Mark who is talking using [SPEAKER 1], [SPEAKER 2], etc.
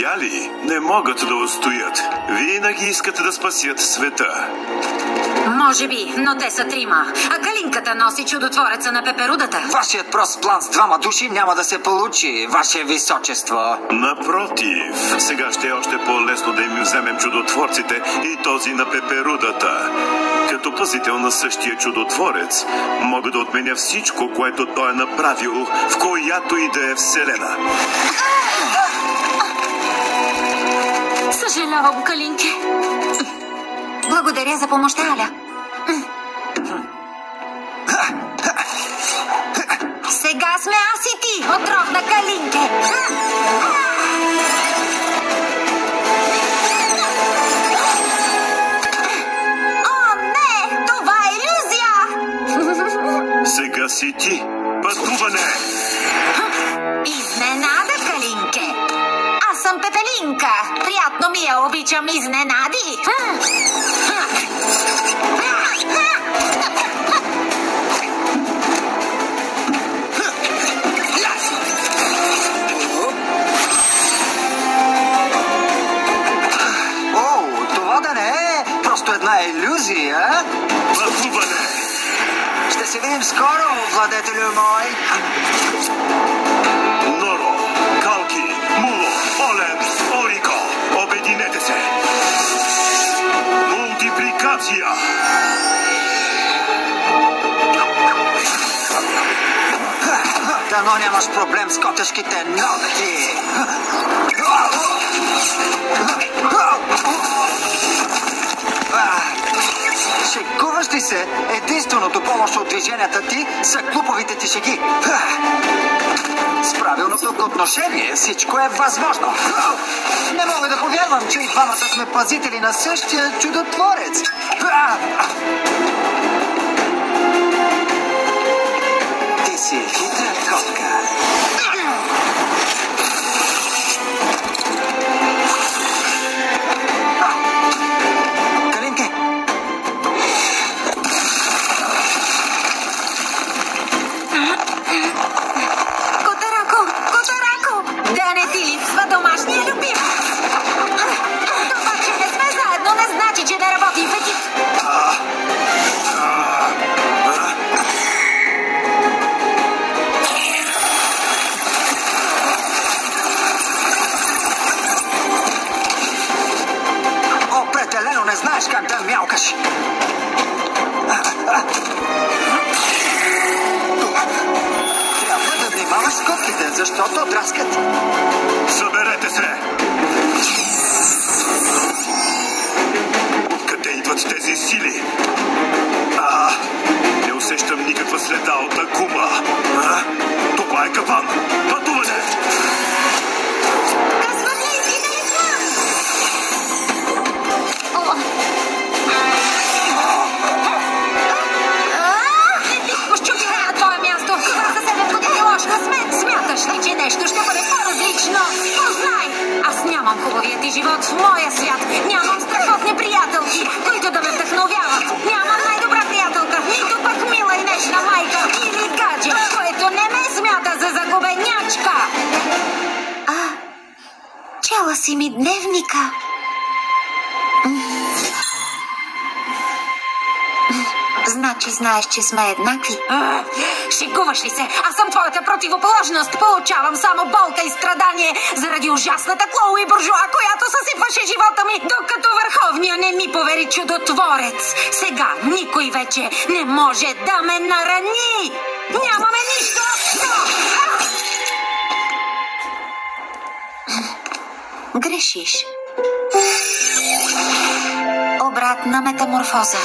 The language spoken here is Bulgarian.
[SPEAKER 1] Видя ли? Не могат да устоят. Винаги искат да спасят света.
[SPEAKER 2] Може би, но те са трима. А Калинката носи чудотвореца на пеперудата.
[SPEAKER 3] Вашият прост план с двама души няма да се получи, ваше височество.
[SPEAKER 1] Напротив, сега ще е още по-лесно да им вземем чудотворците и този на пеперудата. Като пазител на същия чудотворец, мога да отменя всичко, което той е направил, в която и да е вселена.
[SPEAKER 2] Съжалявам, Калинке. Благодаря за помощта, Аля. Сега сме аз и ти, отровна Калинке. О, не! Това е илюзия!
[SPEAKER 1] Сега си ти. Пътуване!
[SPEAKER 2] Изненада, Калинке. Аз съм Пепелинка. Приятно ми е, обичам изненади.
[SPEAKER 3] О, това да не е просто една илюзия.
[SPEAKER 1] Пътуване!
[SPEAKER 3] Ще се видим скоро, владетелю мой.
[SPEAKER 1] Норо, Калки, Муло, Олен, Орико, обединете се! Мултипликация!
[SPEAKER 3] Дано нямаш проблем с котешките ногти. Шегуваш ли се? Единственото по-лошо от движенията ти са глуповите ти шеги. С правилното отношение всичко е възможно. Не мога да повярвам, че и двамата сме пазители на същия чудотворец. Ти си хитра котка. Калинке!
[SPEAKER 2] Котарако! Котарако! Да не ти липсва домашния любим! Това, че не сме заедно, не значи, че не работим в екип.
[SPEAKER 3] Определено не знаеш как да мялкаш. Трябва да внимаваш с котките, защото драскат.
[SPEAKER 1] Съберете се! Откъде идват тези сили? Не усещам никаква следа от Акума. Това е капан! Пътуване!
[SPEAKER 2] Казвам ли, иди извън! Не бих пощупила на твое място. Това за 7 години лош късмет. Смяташ ли, че нещо ще бъде по-различно? Познай! Аз нямам хубавия ти живот в моя свят. Нямам страхотни приятелки, които да ме вдъхновяват. Нямам най-добра приятелка, нито пък мила и нежна майка или гадже, което не ме смята за загубенячка. Чела си ми дневника. Значи знаеш, че сме еднакви. Шегуваш ли се? Аз съм твоята противоположност. Получавам само болка и страдание заради ужасната Клоуи буржуа, която съсипваше живота ми, докато Върховния не ми повери чудотворец. Сега никой вече не може да ме нарани. Нямаме нищо общо. Грешиш. Обратна метаморфоза.